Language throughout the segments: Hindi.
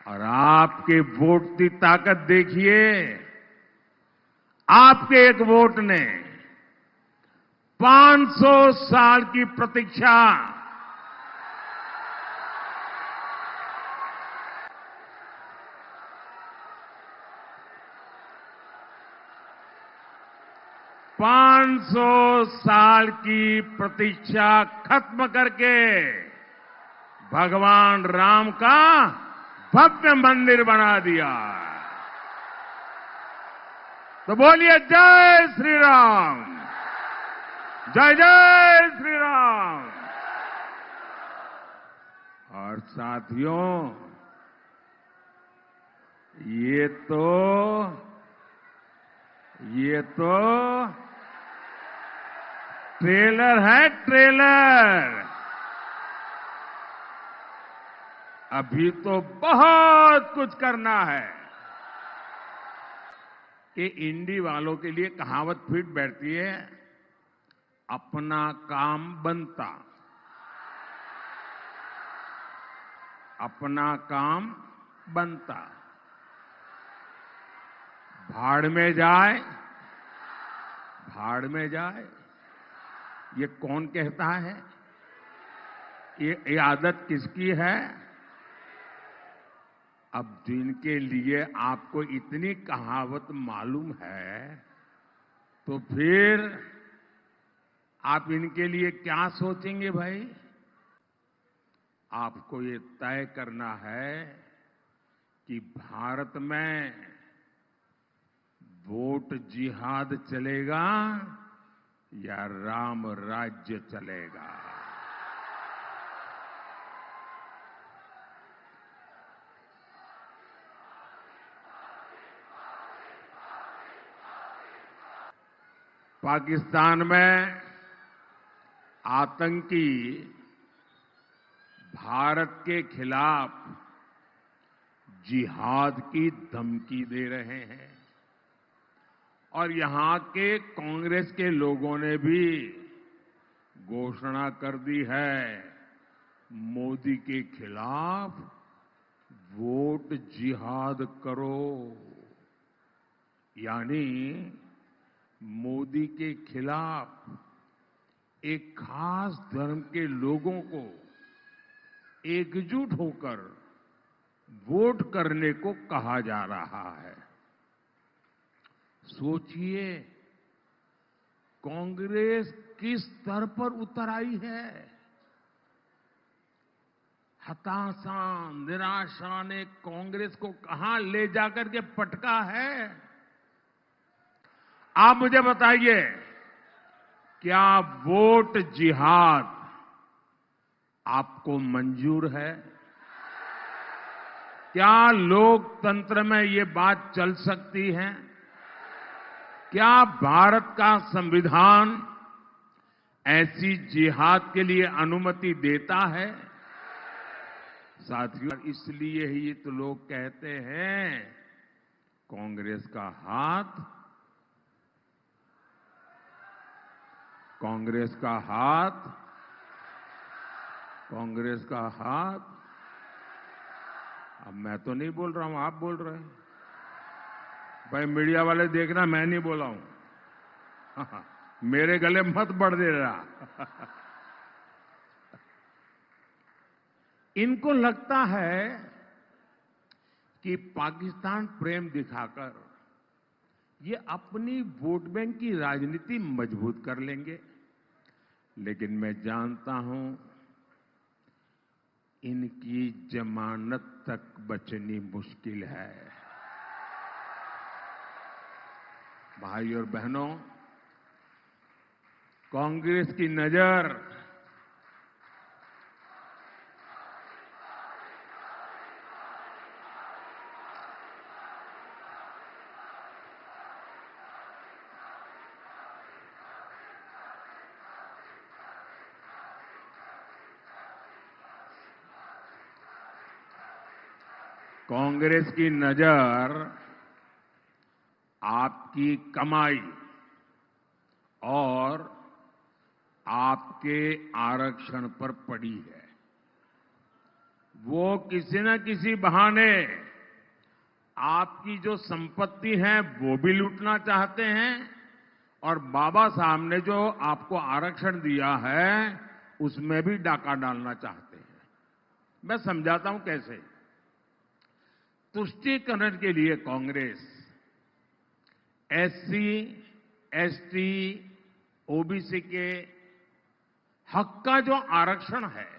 और आपके वोट की ताकत देखिए। आपके एक वोट ने 500 साल की प्रतीक्षा 500 साल की प्रतीक्षा खत्म करके भगवान राम का भव्य मंदिर बना दिया। तो बोलिए जय श्री राम, जय जय श्री राम। और साथियों, ये तो ट्रेलर है, ट्रेलर। अभी तो बहुत कुछ करना है। कि इंडी वालों के लिए कहावत फिट बैठती है, अपना काम बनता, अपना काम बनता, भाड़ में जाए, भाड़ में जाए। ये कौन कहता है? ये आदत किसकी है? अब जिनके लिए आपको इतनी कहावत मालूम है, तो फिर आप इनके लिए क्या सोचेंगे भाई? आपको ये तय करना है कि भारत में वोट जिहाद चलेगा या राम राज्य चलेगा। पाकिस्तान में आतंकी भारत के खिलाफ जिहाद की धमकी दे रहे हैं और यहां के कांग्रेस के लोगों ने भी घोषणा कर दी है, मोदी के खिलाफ वोट जिहाद करो। यानी मोदी के खिलाफ एक खास धर्म के लोगों को एकजुट होकर वोट करने को कहा जा रहा है। सोचिए, कांग्रेस किस स्तर पर उतर आई है। हताशा, निराशा ने कांग्रेस को कहां ले जाकर के पटका है। आप मुझे बताइए, क्या वोट जिहाद आपको मंजूर है? क्या लोकतंत्र में ये बात चल सकती है? क्या भारत का संविधान ऐसी जिहाद के लिए अनुमति देता है? साथियों, इसलिए ही तो लोग कहते हैं, कांग्रेस का हाथ, कांग्रेस का हाथ, कांग्रेस का हाथ। अब मैं तो नहीं बोल रहा हूं, आप बोल रहे हैं। भाई मीडिया वाले देखना, मैं नहीं बोला हूं। मेरे गले मत बढ़ दे रहा। इनको लगता है कि पाकिस्तान प्रेम दिखाकर ये अपनी वोट बैंक की राजनीति मजबूत कर लेंगे। लेकिन मैं जानता हूं, इनकी जमानत तक बचनी मुश्किल है। भाई और बहनों, कांग्रेस की नजर कांग्रेस की नजर आपकी कमाई और आपके आरक्षण पर पड़ी है। वो किसी न किसी बहाने आपकी जो संपत्ति है वो भी लूटना चाहते हैं और बाबा साहब ने जो आपको आरक्षण दिया है उसमें भी डाका डालना चाहते हैं। मैं समझाता हूं कैसे। तुष्टीकरण के लिए कांग्रेस एससी, एसटी, ओबीसी के हक का जो आरक्षण है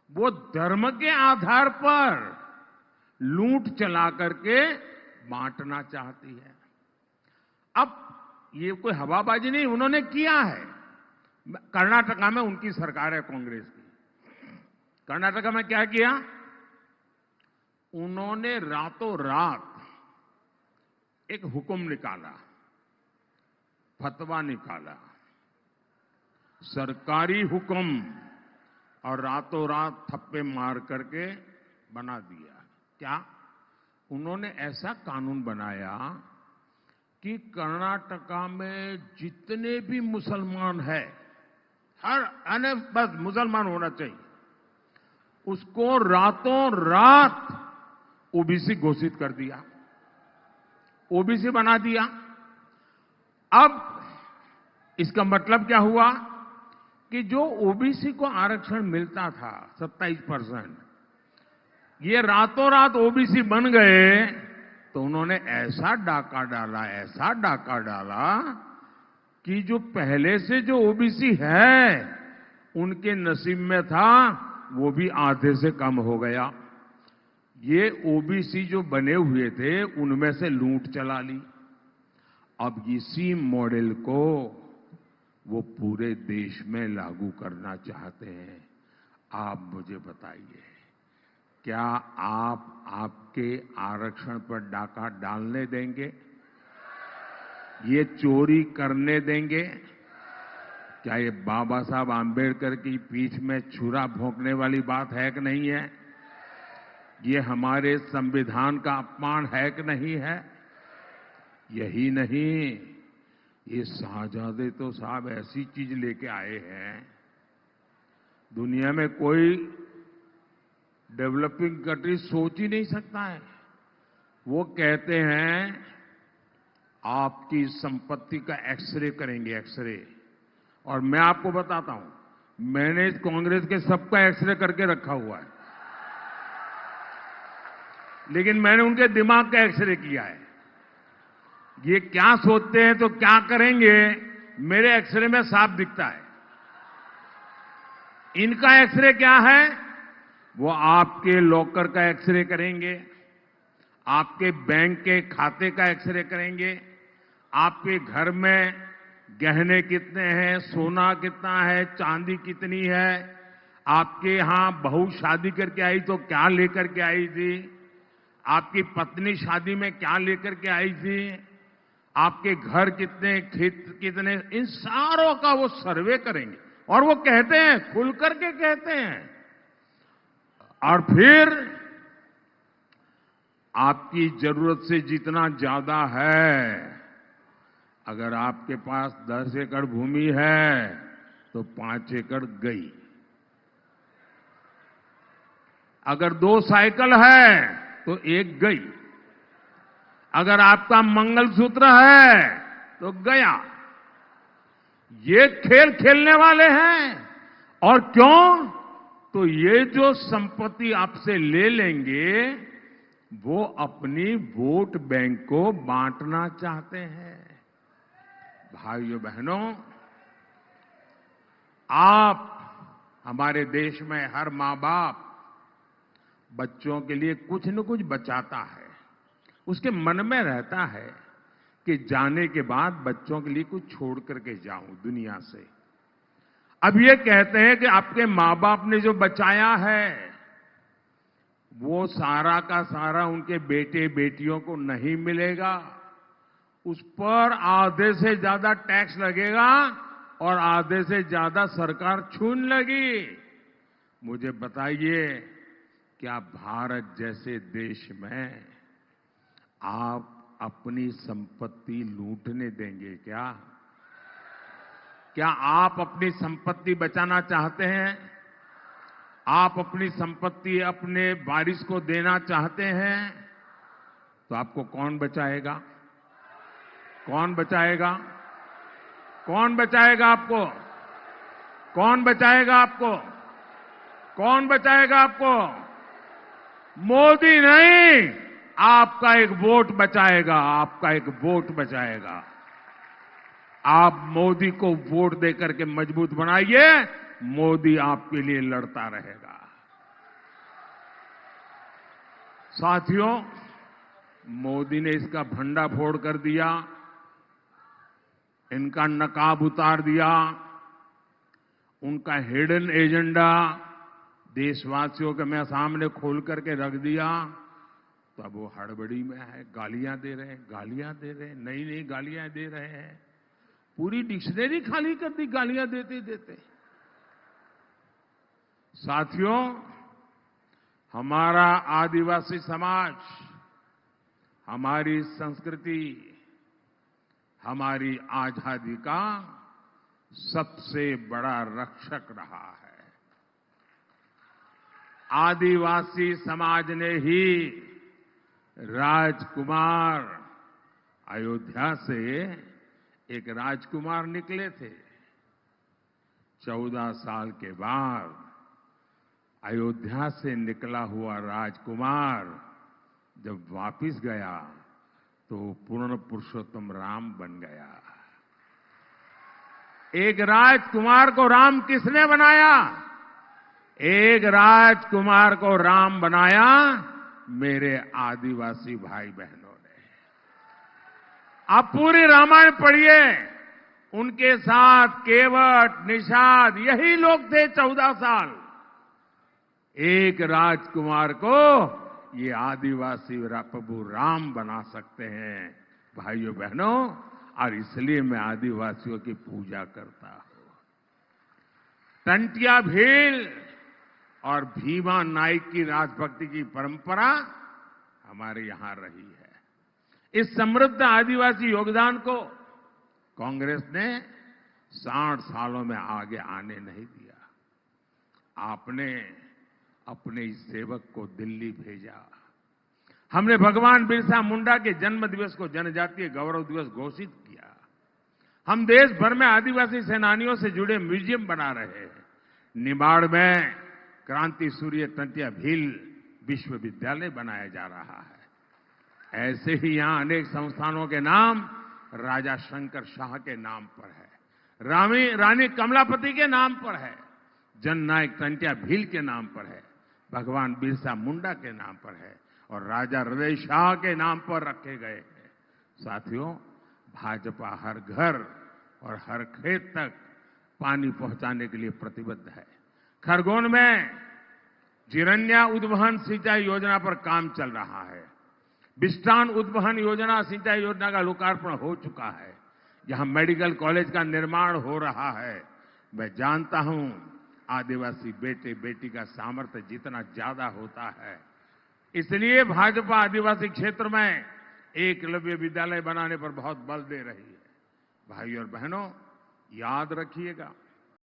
वो धर्म के आधार पर लूट चला करके बांटना चाहती है। अब ये कोई हवाबाजी नहीं, उन्होंने किया है। कर्नाटका में उनकी सरकार है कांग्रेस की। कर्नाटका में क्या किया? उन्होंने रातों रात एक हुक्म निकाला, फतवा निकाला, सरकारी हुक्म, और रातों रात थप्पे मार करके बना दिया। क्या? उन्होंने ऐसा कानून बनाया कि कर्नाटका में जितने भी मुसलमान हैं, हर बस मुसलमान होना चाहिए, उसको रातों रात ओबीसी घोषित कर दिया, ओबीसी बना दिया। अब इसका मतलब क्या हुआ कि जो ओबीसी को आरक्षण मिलता था 27%, ये रातों रात ओबीसी बन गए। तो उन्होंने ऐसा डाका डाला, ऐसा डाका डाला कि जो पहले से जो ओबीसी है उनके नसीब में था वो भी आधे से कम हो गया। ये ओबीसी जो बने हुए थे उनमें से लूट चला ली। अब इसी मॉडल को वो पूरे देश में लागू करना चाहते हैं। आप मुझे बताइए, क्या आप आपके आरक्षण पर डाका डालने देंगे? ये चोरी करने देंगे? क्या ये बाबा साहब आंबेडकर की पीठ में छुरा भोंकने वाली बात है कि नहीं है? ये हमारे संविधान का अपमान है कि नहीं है? यही नहीं, ये शाहजादे तो साहब ऐसी चीज लेके आए हैं, दुनिया में कोई डेवलपिंग कंट्री सोच ही नहीं सकता है। वो कहते हैं आपकी संपत्ति का एक्सरे करेंगे, एक्सरे। और मैं आपको बताता हूं, मैंने इस कांग्रेस के सबका एक्सरे करके रखा हुआ है, लेकिन मैंने उनके दिमाग का एक्सरे किया है। ये क्या सोचते हैं तो क्या करेंगे, मेरे एक्सरे में साफ दिखता है। इनका एक्सरे क्या है? वो आपके लॉकर का एक्सरे करेंगे, आपके बैंक के खाते का एक्सरे करेंगे, आपके घर में गहने कितने हैं, सोना कितना है, चांदी कितनी है, आपके यहां बहू शादी करके आई तो क्या लेकर के आई थी, आपकी पत्नी शादी में क्या लेकर के आई थी, आपके घर कितने, खेत कितने, इन सारों का वो सर्वे करेंगे। और वो कहते हैं, खुल करके कहते हैं, और फिर आपकी जरूरत से जितना ज्यादा है, अगर आपके पास 10 एकड़ भूमि है तो 5 एकड़ गई, अगर 2 साइकिल है तो 1 गई, अगर आपका मंगलसूत्र है तो गया। ये खेल खेलने वाले हैं। और क्यों? तो ये जो संपत्ति आपसे ले लेंगे वो अपनी वोट बैंक को बांटना चाहते हैं। भाइयों बहनों, आप, हमारे देश में हर मां बाप बच्चों के लिए कुछ न कुछ बचाता है, उसके मन में रहता है कि जाने के बाद बच्चों के लिए कुछ छोड़ करके जाऊं दुनिया से। अब ये कहते हैं कि आपके मां बाप ने जो बचाया है वो सारा का सारा उनके बेटे बेटियों को नहीं मिलेगा, उस पर आधे से ज्यादा टैक्स लगेगा और आधे से ज्यादा सरकार छूने लगी। मुझे बताइए, क्या भारत जैसे देश में आप अपनी संपत्ति लूटने देंगे क्या? क्या आप अपनी संपत्ति बचाना चाहते हैं? आप अपनी संपत्ति अपने वारिस को देना चाहते हैं तो आपको कौन बचाएगा? कौन बचाएगा? कौन बचाएगा आपको? कौन बचाएगा आपको? कौन बचाएगा आपको? मोदी नहीं, आपका एक वोट बचाएगा। आपका एक वोट बचाएगा। आप मोदी को वोट देकर के मजबूत बनाइए, मोदी आपके लिए लड़ता रहेगा। साथियों, मोदी ने इसका भंडाफोड़ कर दिया, इनका नकाब उतार दिया, उनका हिडन एजेंडा देशवासियों के मैं सामने खोल करके रख दिया, तो अब वो हड़बड़ी में है। गालियां दे रहे हैं, गालियां दे रहे हैं, नई नई गालियां दे रहे हैं। पूरी डिक्शनरी खाली कर दी गालियां देते देते। साथियों, हमारा आदिवासी समाज, हमारी संस्कृति, हमारी आजादी का सबसे बड़ा रक्षक रहा है। आदिवासी समाज ने ही राजकुमार, अयोध्या से एक राजकुमार निकले थे। 14 साल के बाद अयोध्या से निकला हुआ राजकुमार जब वापिस गया तो पूर्ण पुरुषोत्तम राम बन गया। एक राजकुमार को राम किसने बनाया? एक राजकुमार को राम बनाया मेरे आदिवासी भाई बहनों ने। आप पूरी रामायण पढ़िए, उनके साथ केवट, निषाद यही लोग थे 14 साल। एक राजकुमार को ये आदिवासी प्रभु राम बना सकते हैं भाइयों बहनों, और इसलिए मैं आदिवासियों की पूजा करता हूं। टंटिया भील और भीमा नाइक की राजभक्ति की परंपरा हमारे यहां रही है। इस समृद्ध आदिवासी योगदान को कांग्रेस ने 60 सालों में आगे आने नहीं दिया। आपने अपने इस सेवक को दिल्ली भेजा। हमने भगवान बिरसा मुंडा के जन्म दिवस को जनजातीय गौरव दिवस घोषित किया। हम देश भर में आदिवासी सेनानियों से जुड़े म्यूजियम बना रहे हैं। निमाड़ में क्रांति सूर्य टंटिया भील विश्वविद्यालय बनाया जा रहा है। ऐसे ही यहां अनेक संस्थानों के नाम राजा शंकर शाह के नाम पर है, रानी कमलापति के नाम पर है, जननायक टंटिया भील के नाम पर है, भगवान बिरसा मुंडा के नाम पर है और राजा हृदय शाह के नाम पर रखे गए हैं। साथियों, भाजपा हर घर और हर खेत तक पानी पहुंचाने के लिए प्रतिबद्ध है। खरगोन में जिरन्या उद्वहन सिंचाई योजना पर काम चल रहा है। बिस्टान उद्वहन योजना सिंचाई योजना का लोकार्पण हो चुका है। यहां मेडिकल कॉलेज का निर्माण हो रहा है। मैं जानता हूं आदिवासी बेटे बेटी का सामर्थ्य जितना ज्यादा होता है, इसलिए भाजपा आदिवासी क्षेत्र में एकलव्य विद्यालय बनाने पर बहुत बल दे रही है। भाइयों और बहनों, याद रखिएगा,